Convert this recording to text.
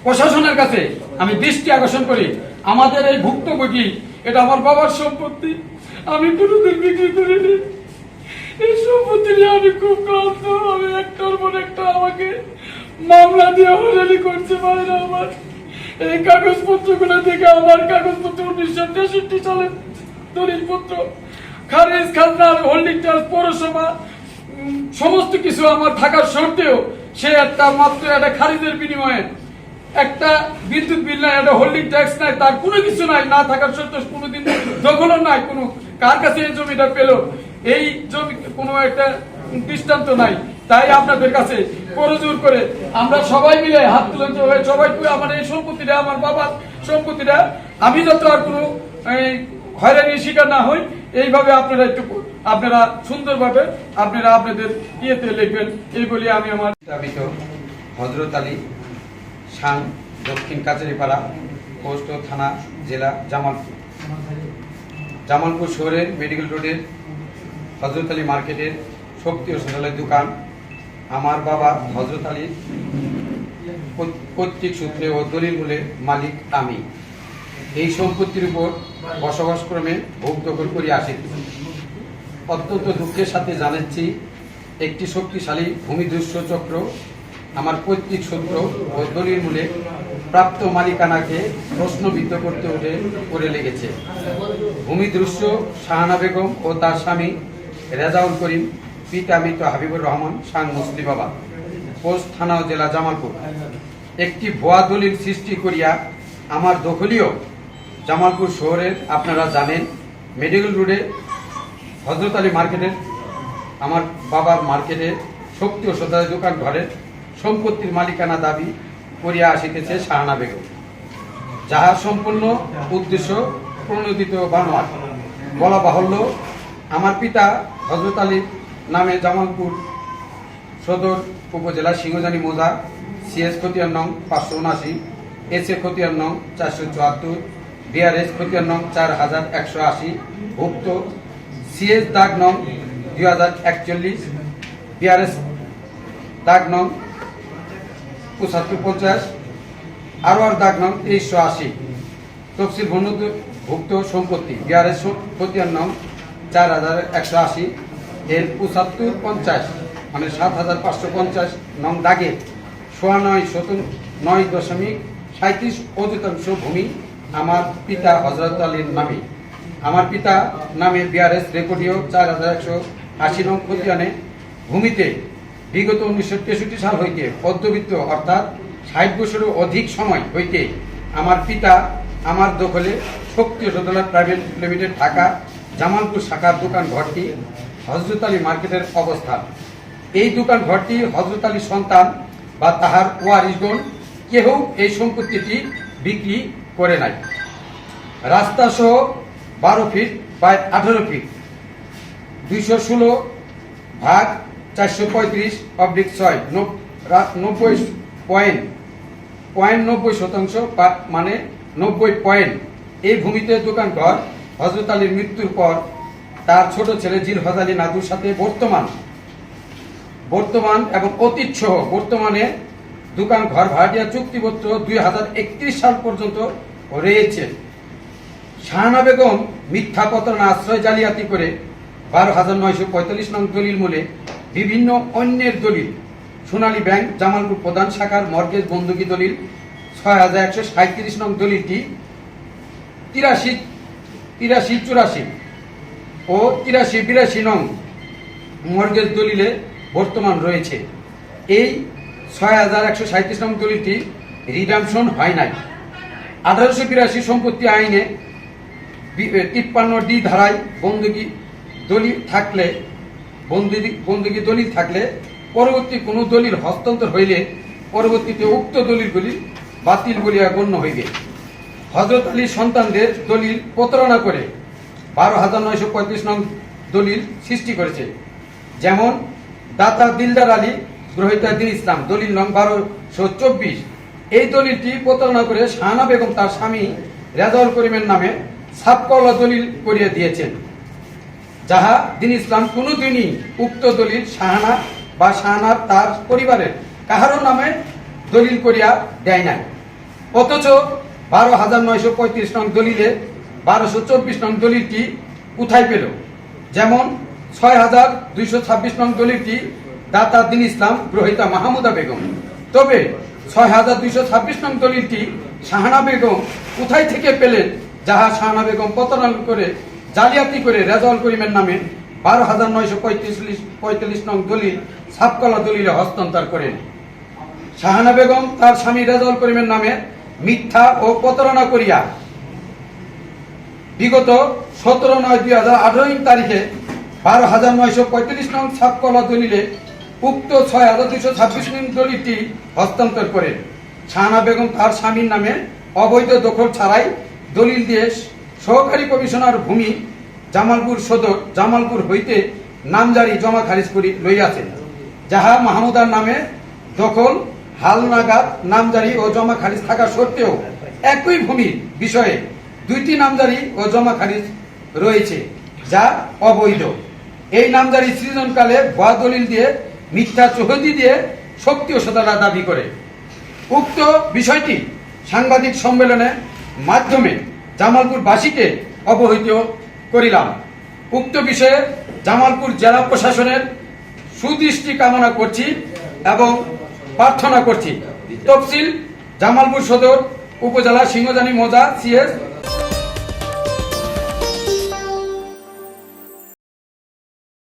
প্রশাসনের কাছে আমি দৃষ্টি আকর্ষণ করি, আমাদের এই ভুক্তভোগী এটা আমার বাবার সম্পত্তি, আমি কোনোদিন বিক্রি করিনি। এই সম্পত্তি নিয়ে আমি খুব ক্লান্ত। আমি একটার পর একটা আমাকে মামলা দিয়ে হয়রানি করছে ভাইরা আমার। এই কাগজপত্রগুলো দেখে আমার কাগজপত্র 1963 সালের দলিলপত্র, খারিজ খাজনার হোল্ডিং ট্রাস্ট, পৌরসভা সমস্ত কিছু আমার থাকার সত্ত্বেও সে একটা মাত্র একটা খারিজের বিনিময়ে একটা বিদ্যুৎ বিল নাই, একটা হোল্ডিং ট্যাক্স নাই, তার কোনো কিছু নাই, না থাকার সত্ত্বেও কোনোদিন দখলও নাই, কোনো কার কাছে এই জমিটা পেল এই জমি কোনো একটা দৃষ্টান্ত নাই। তাই আপনাদের কাছে করজোর করে আমরা সবাই মিলে হাত তুলতে হবে, সবাই আমার এই সম্পত্তিটা, আমার বাবার সম্পত্তিটা আমি যাতে আর কোনো হয়রানির শিকার না হই, এইভাবে আপনারা একটু আপনারা সুন্দরভাবে আপনারা আপনাদের ইয়েতে লিখবেন, এই বলে আমি আমার দাবিত হযরত আলী শান, দক্ষিণ কাচারিপাড়া, পোস্ট ও থানা, জেলা জামালপুর শহরের মেডিকেল রোডের হযরত আলী মার্কেটের শক্তি ও শৌচালয় দোকান আমার বাবা হযরত আলীর পৈতৃক সূত্রে ও দলিল মূলে মালিক আমি। এই সম্পত্তির উপর বসবাসক্রমে ভোগ দখল করে আসি। অত্যন্ত দুঃখের সাথে জানাচ্ছি, একটি শক্তিশালী ভূমিদস্যু চক্র আমার পৈতৃক সূত্র ও দলিল মূলে প্রাপ্ত মালিকানাকে প্রশ্নবিদ্ধ করতে করে লেগেছে। ভূমিদস্য শাহানা বেগম ও তার স্বামী রেজাউল করিম, পিতা মৃত হাবিবুর রহমান শাহ মুসলি বাবা, পোস্ট থানা ও জেলা জামালপুর, একটি ভুয়া দলিল সৃষ্টি করিয়া আমার দখলীয় জামালপুর শহরের আপনারা জানেন মেডিকেল রোডে হযরত আলী মার্কেটের আমার বাবার মার্কেটে শক্তি ও শৌচালয় দোকান ঘরের সম্পত্তির মালিকানা দাবি করিয়া আসিতেছে শাহানা বেগম, যাহার সম্পূর্ণ উদ্দেশ্য প্রণোদিত বানোয়াট। বলা বাহুল্য, আমার পিতা হযরত আলীর নামে জামালপুর সদর উপজেলা সিংহজানি মৌজা সিএস খতিয়ান নং 579, এসএ খতিয়ান নং 474, বিআরএস খতিয়ান নং 4180, ভুক্ত সিএস দাগ নং 2041, বিআরএস দাগ নং 7550, আর দাগ নং 2380, তফসিল ভুক্ত সম্পত্তি বিআরএস খতিয়ান নং 4180 এর 7550 মানে 7550 নং দাগে 9.37 অধিকাংশ ভূমি আমার পিতা হযরত আলীর নামে। আমার পিতা নামে বিআরএস রেকর্ডীয় 4180 নং খতিয়ানে ভূমিতে বিগত 1963 সাল হইতে পদ্মবিত্ত অর্থাৎ 60 বছরের অধিক সময় হইতে আমার পিতা আমার দখলে শক্তি শৌচালয় প্রাইভেট লিমিটেড ঢাকা জামালপুর শাখার দোকান ঘরটি হযরত আলী মার্কেটের অবস্থান। এই দোকান ঘরটি হযরত আলীর সন্তান বা তাহার ওয়ারিশগণ কেউ এই সম্পত্তিটি বিক্রি করে নাই। রাস্তা সহ 12 ফিট বাই 18 ফিট 216 ভাগ 435/6 90.90% মানে 90 পয়েন্ট। এই ভূমিতে দোকান ঘর হযরত আলীর মৃত্যুর পর তার ছোট ছেলে জিলহজ আলী নাদুর সাথে বর্তমান এবং অতীত সহ বর্তমানে দোকান ঘর ভাড়াটিয়া চুক্তিপত্র 2031 সাল পর্যন্ত রয়েছে। শাহানা বেগম মিথ্যা প্রতারণা আশ্রয় জালিয়াতি করে 12,945 নং দলিল মূলে বিভিন্ন অন্যের দলিল, সোনালী ব্যাংক জামালপুর প্রধান শাখার মর্গেজ বন্ধকি দলিল 6137 নং দলিলটি 83-84 ও 83-82 নং মর্গেজ দলিলে বর্তমান রয়েছে। এই 6137 নং দলিলটি রিডামশন হয় নাই। 1882 সম্পত্তি আইনে 53D ধারায় বন্দী দলিল থাকলে পরবর্তী কোনো দলিল হস্তান্তর হইলে পরবর্তীতে উক্ত দলিলগুলি বাতিল বলিয়া গণ্য হইবে। হযরত আলীর সন্তানদের দলিল প্রতারণা করে 12,935 নং দলিল সৃষ্টি করেছে। যেমন দাতা দিলদার আলী, গ্রহীতা দিন ইসলাম, দলিল নং 1224। এই দলিলটি প্রতারণা করে শাহানা বেগম তার স্বামী রেজাউল করিমের নামে ছাপকলা দলিল করিয়ে দিয়েছেন, যাহা দিন ইসলাম কোনোদিনই উক্ত দলিল শাহানা বা শাহানার তার পরিবারের কাহারও নামে দলিল করিয়া দেয় নাই। অথচ 12,935 নং দলিলে 1224 নং দলিলটি কোথায় পেল? যেমন 6,226 নং দলিলটি দাতা দিন ইসলাম গ্রহিতা মাহমুদা বেগম। তবে 6,226 নং দলিলটি শাহানা বেগম কোথায় থেকে পেলেন, যাহা শাহানা বেগম প্রতারণা করে জালিয়াতি করে রেজাউল করিমের নামে 12,945 নং দলিল ছাপকলা দলিলে হস্তান্তর করেন। শাহানা বেগম তার স্বামী রেজাউল করিমের নামে মিথ্যা ও প্রতারণা করিয়া বিগত 17/9/2018 তারিখে 12,945 নং ছাপকলা দলিলে উক্ত 6,226 নং দলিলটি হস্তান্তর করেন। শাহানা বেগম তার স্বামীর নামে অবৈধ দখল ছাড়াই দলিল দিয়ে সহকারী কমিশনার ভূমি জামালপুর সদর জামালপুর হইতে নামজারি জমা খারিজ করি লইয়াছেন, যাহা মাহমুদার নামে দখল হালনাগাদ নামজারি ও জমা খারিজ থাকা সত্ত্বেও একই ভূমির বিষয়ে দুইটি নামজারি ও জমা খারিজ রয়েছে, যা অবৈধ। এই নামজারি সৃজনকালে ভুয়া দলিল দিয়ে মিথ্যা চৌহদি দিয়ে শক্তি ও সততা দাবি করে। উক্ত বিষয়টি সাংবাদিক সম্মেলনের মাধ্যমে জামালপুরবাসীকে অবহিত করিলাম। উক্ত বিষয়ে জামালপুর জেলা প্রশাসনের সুদৃষ্টি কামনা করছি এবং প্রার্থনা করছি। তফসিল জামালপুর সদর উপজেলা সিংহজানি মৌজা CS